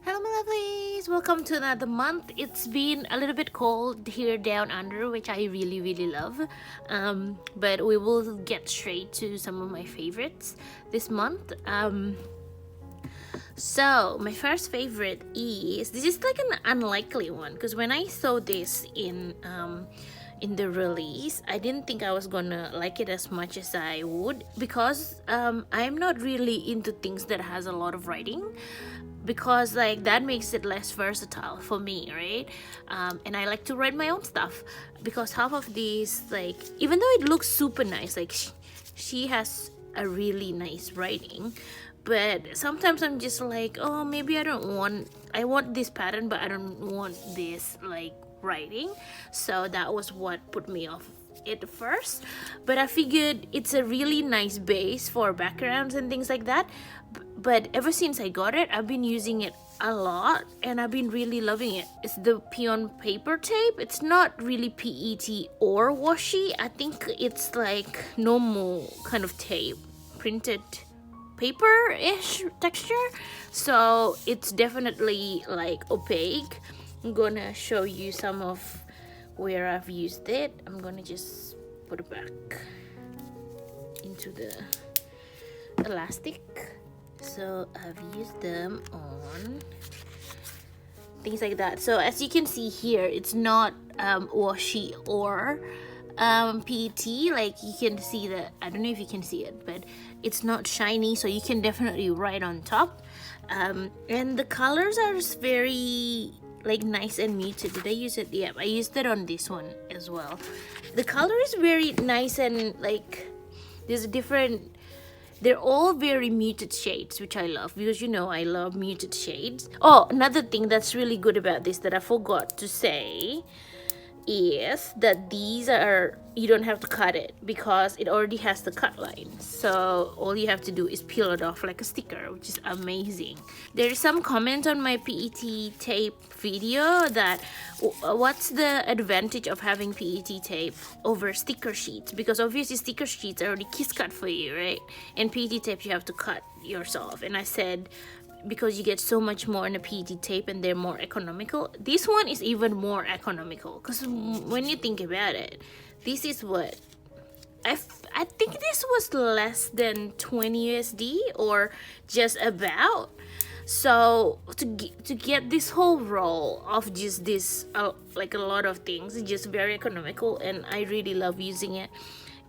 Hello my lovelies, welcome to another month. It's been a little bit cold here down under, which I really love, but we will get straight to some of my favorites this month. So my first favorite is, this is like an unlikely one, because when I saw this in the release, I didn't think I was gonna like it as much as I would, because I'm not really into things that has a lot of writing, because like that makes it less versatile for me, right? And I like to write my own stuff, because half of these, like, even though it looks super nice, like she has a really nice writing, but sometimes I'm just like, oh, maybe I want this pattern, but I don't want this like writing. So that was what put me off it first, but I figured it's a really nice base for backgrounds and things like that. But ever since I got it, I've been using it a lot and I've been really loving it. It's the Peon paper tape. It's not really PET or washi. I think it's like normal kind of tape, printed paper-ish texture, so it's definitely like opaque. I'm gonna show you some of where I've used it. I'm gonna just put it back into the elastic. So I've used them on things like that. So as you can see here, it's not washi or PET. Like you can see that, I don't know if you can see it, but it's not shiny, so you can definitely write on top. And the colors are just very like nice and muted. Did I use it? Yeah, I used it on this one as well. The color is very nice and like there's a different, they're all very muted shades, which I love, because you know I love muted shades. Oh, another thing that's really good about this that I forgot to say is that these are, you don't have to cut it because it already has the cut lines, so all you have to do is peel it off like a sticker, which is amazing. There's some comment on my PET tape video that what's the advantage of having PET tape over sticker sheets, because obviously sticker sheets are already kiss cut for you, right? And PET tape you have to cut yourself. And I said, because you get so much more in a PET tape and they're more economical. This one is even more economical, because when you think about it, this is what I think this was less than 20 USD or just about. So to get this whole roll of just this like a lot of things, it's just very economical and I really love using it.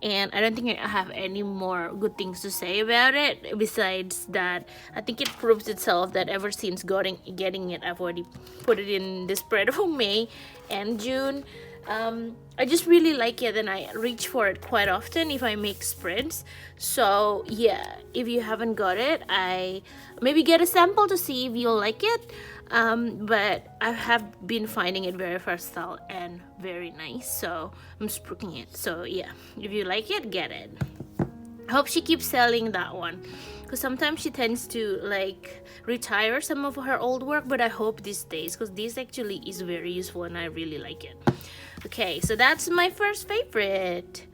And I don't think I have any more good things to say about it besides that I think it proves itself that ever since getting it, I've already put it in the spread for May and June. I just really like it and I reach for it quite often if I make spreads. So yeah, if you haven't got it, I maybe get a sample to see if you'll like it. But I have been finding it very versatile and very nice, so I'm spruiking it. So yeah, if you like it, get it. I hope she keeps selling that one, because sometimes she tends to like retire some of her old work, but I hope this stays, because this actually is very useful and I really like it. Okay, so that's my first favorite.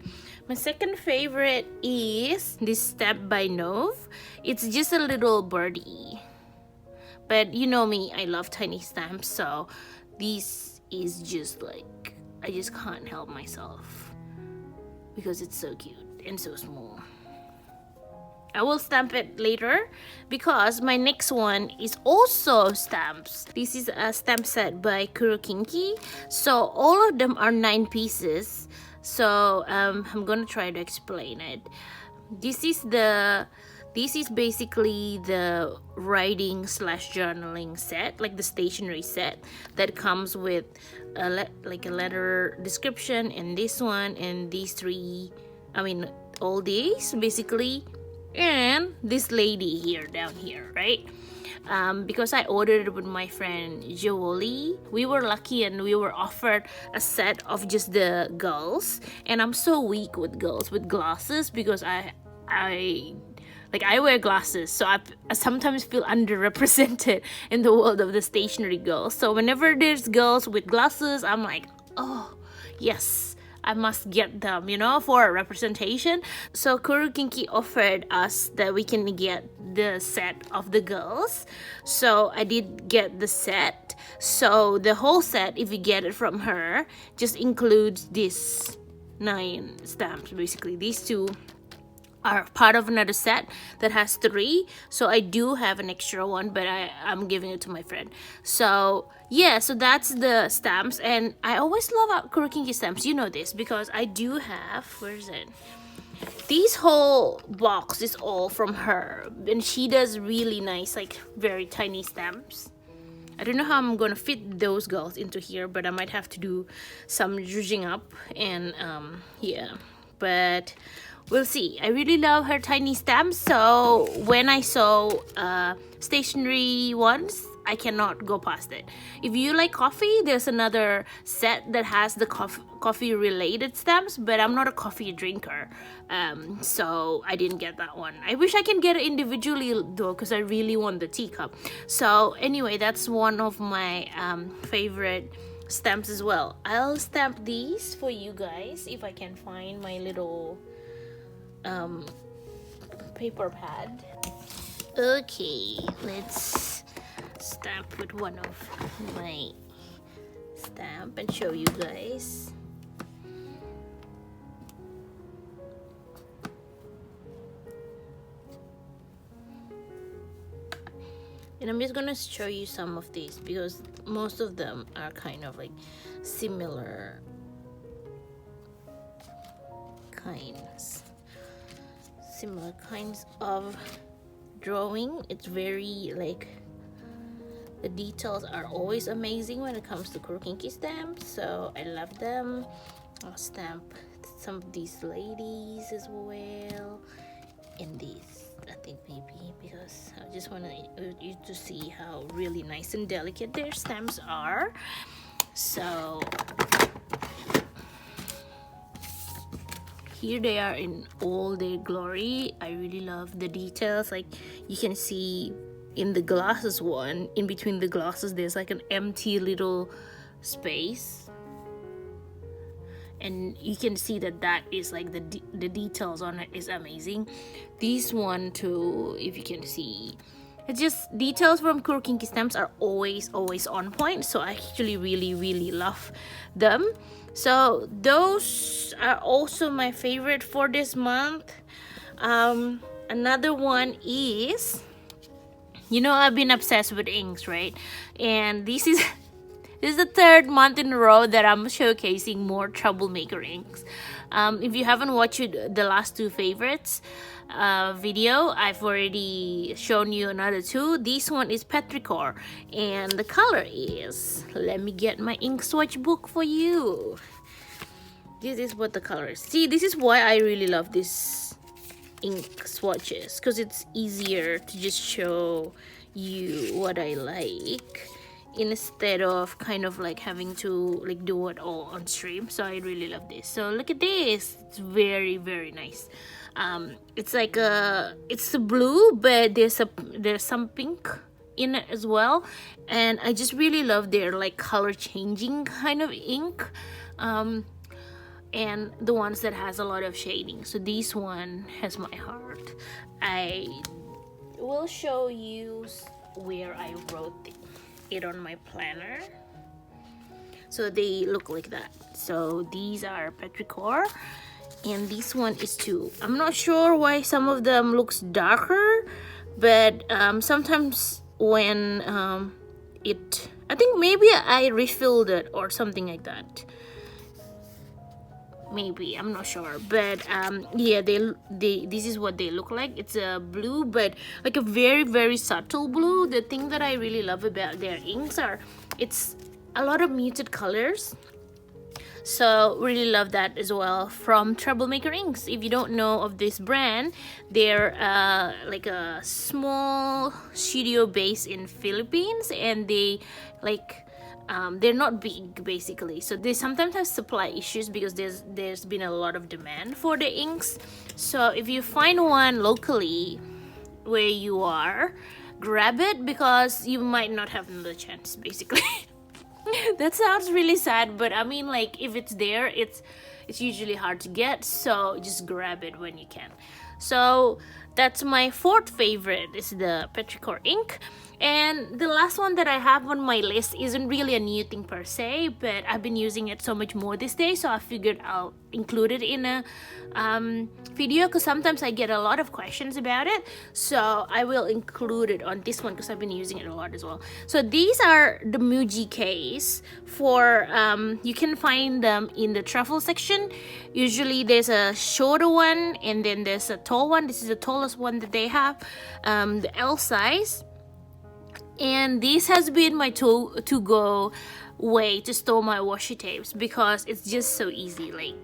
My second favorite is this stamp by Nove. It's just a little birdie. But you know me, I love tiny stamps, so this is just like, I just can't help myself because it's so cute and so small. I will stamp it later because my next one is also stamps. This is a stamp set by Kurukinki. So all of them are 9 pieces. So I'm gonna try to explain it. This is basically the writing / journaling set, like the stationery set that comes with a letter description, and this one and these three, all these basically, and this lady here down here, right? Because I ordered it with my friend Jolie. We were lucky and we were offered a set of just the girls, and I'm so weak with girls with glasses because I wear glasses, so I sometimes feel underrepresented in the world of the stationery girls. So whenever there's girls with glasses, I'm like, oh yes, I must get them, you know, for representation. So Kurukinki offered us that we can get the set of the girls. So I did get the set. So the whole set, if you get it from her, just includes this 9 stamps. Basically, these 2 are part of another set that has 3. So I do have an extra one, but I'm giving it to my friend. So yeah, so that's the stamps. And I always love Kurukinki stamps, you know this, because I do have, where is it, this whole box is all from her, and she does really nice, like very tiny stamps. I don't know how I'm gonna fit those girls into here, but I might have to do some zhuzhing up. And yeah, but we'll see. I really love her tiny stamps. So when I saw stationery ones, I cannot go past it. If you like coffee, there's another set that has the coffee related stamps, but I'm not a coffee drinker, so I didn't get that one. I wish I can get it individually though, because I really want the teacup. So anyway, that's one of my favorite stamps as well. I'll stamp these for you guys if I can find my little paper pad. Okay, let's stamp with one of my stamp and show you guys. And I'm just gonna show you some of these because most of them are kind of like similar kinds of drawing. It's very like, the details are always amazing when it comes to Kurukinki stamps, so I love them. I'll stamp some of these ladies as well, and these I think maybe, because I just want you to see how really nice and delicate their stamps are. So here they are in all their glory. I really love the details. Like you can see in the glasses one, in between the glasses, there's like an empty little space, and you can see that is like the details on it is amazing. This one too, if you can see, it's just details from Kurukinki stamps are always on point, so I actually really love them. So those are also my favorite for this month. Another one is, you know, I've been obsessed with inks, right? And this is the 3rd month in a row that I'm showcasing more Troublemaker inks. If you haven't watched the last 2 favorites video, I've already shown you another 2. This one is Petrichor, and the color is, let me get my ink swatch book for you. This is what the color is. See, this is why I really love this ink swatches, because it's easier to just show you what I like instead of kind of like having to like do it all on stream. So I really love this. So look at this, it's very nice. It's like it's a blue, but there's some pink in it as well, and I just really love their like color changing kind of ink, and the ones that has a lot of shading. So this one has my heart. I will show you where I wrote it on my planner. So they look like that. So these are Petrichor, and this one is too. I'm not sure why some of them looks darker, but sometimes when I think maybe I refilled it or something like that. Maybe, I'm not sure, but yeah, this is what they look like. It's a blue, but like a very subtle blue. The thing that I really love about their inks are it's a lot of muted colors, so really love that as well from Troublemaker inks. If you don't know of this brand, they're like a small studio based in Philippines, and they like they're not big basically, so they sometimes have supply issues because there's been a lot of demand for the inks. So if you find one locally where you are, grab it, because you might not have another chance basically. That sounds really sad, but I mean, like, if it's there, it's usually hard to get, so just grab it when you can. So that's my fourth favorite, is the petrichor ink. And the last one that I have on my list isn't really a new thing per se, but I've been using it so much more these days, so I figured I'll include it in a video, because sometimes I get a lot of questions about it, so I will include it on this one because I've been using it a lot as well. So these are the Muji case for you can find them in the travel section. Usually there's a shorter one and then there's a tall one. This is the tallest one that they have, the L size. And this has been my to-go way to store my washi tapes, because it's just so easy. Like,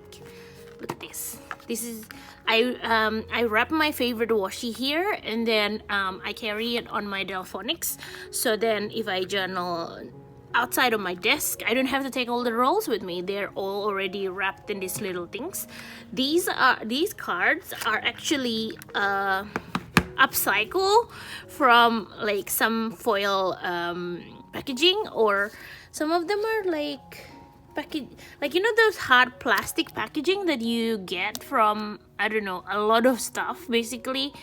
look at this. This is I wrap my favorite washi here, and then I carry it on my Delphonics. So then if I journal outside of my desk, I don't have to take all the rolls with me. They're all already wrapped in these little things. These cards are actually upcycle from like some foil packaging, or some of them are like like, you know, those hard plastic packaging that you get from, I don't know, a lot of stuff. Basically,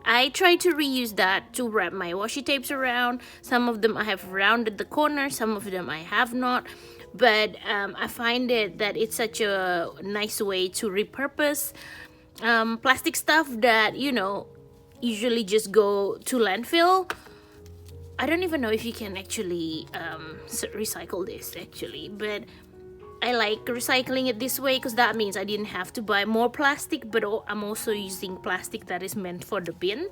I try to reuse that to wrap my washi tapes around. Some of them I have rounded the corners, some of them I have not, but I find that it's such a nice way to repurpose plastic stuff that, you know, usually just go to landfill. I don't even know if you can actually recycle this actually, but I like recycling it this way, because that means I didn't have to buy more plastic, but I'm also using plastic that is meant for the bin.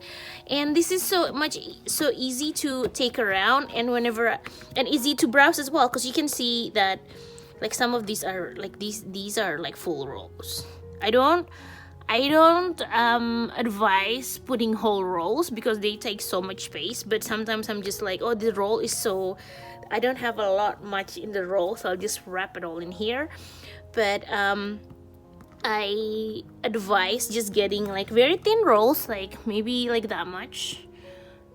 And this is so easy to take around, and easy to browse as well, because you can see that like some of these are like these are like full rolls. I don't advise putting whole rolls because they take so much space, but sometimes I'm just like, oh, the roll is so, I don't have much in the roll, so I'll just wrap it all in here. But I advise just getting like very thin rolls, like maybe like that much,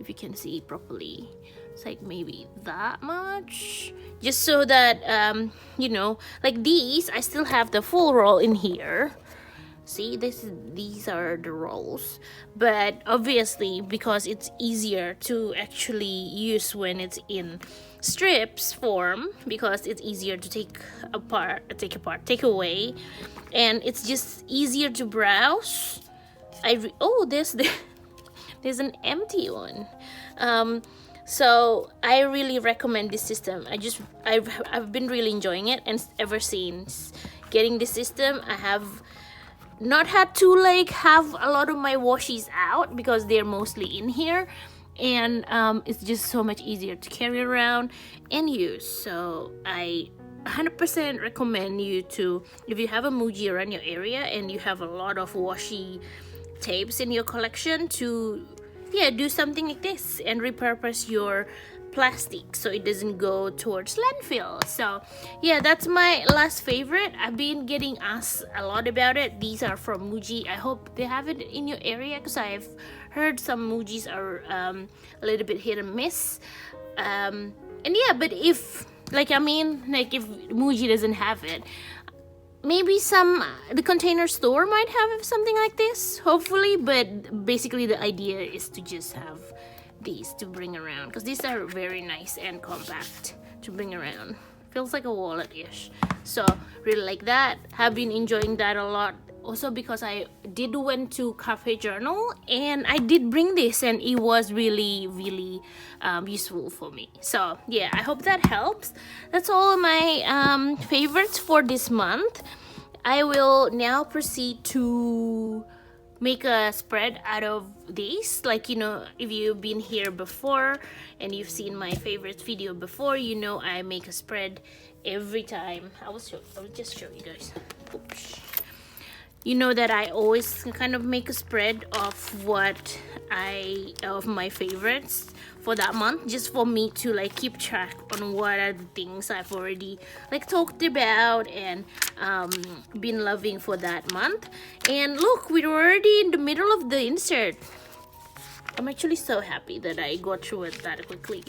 if you can see properly. It's like maybe that much, just so that you know, like these, I still have the full roll in here. See, these are the rolls, but obviously because it's easier to actually use when it's in strips form, because it's easier to take away, and it's just easier to browse. There's an empty one. So I really recommend this system. I've been really enjoying it, and ever since getting this system, I have not had to like have a lot of my washies out, because they're mostly in here, and it's just so much easier to carry around and use. So I 100% recommend you to, if you have a Muji around your area and you have a lot of washi tapes in your collection, to do something like this and repurpose your plastic so it doesn't go towards landfill. So yeah, that's my last favorite. I've been getting asked a lot about it. These are from Muji. I hope they have it in your area, because I've heard some Mujis are a little bit hit and miss. And yeah, but if if Muji doesn't have it, maybe the container store might have something like this, hopefully. But basically the idea is to just have these to bring around, because these are very nice and compact to bring around. Feels like a wallet-ish. So really like that. Have been enjoying that a lot. Also because I did went to Cafe Journal, and I did bring this, and it was really useful for me. So yeah, I hope that helps. That's all my favorites for this month. I will now proceed to make a spread out of these. Like, you know, if you've been here before and you've seen my favorites video before, you know I make a spread every time. I will just show you guys. Oops. You know that I always kind of make a spread of my favorites for that month, just for me to like keep track on what are the things I've already like talked about and been loving for that month. And look, we're already in the middle of the insert. I'm actually so happy that I got through it that quickly.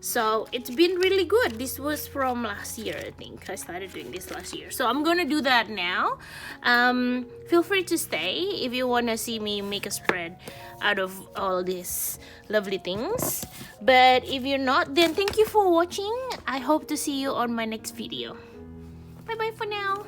So it's been really good. This was from last year, I think. I started doing this last year, so I'm gonna do that now. Feel free to stay if you want to see me make a spread out of all these lovely things. But if you're not, then thank you for watching. I hope to see you on my next video. Bye bye for now.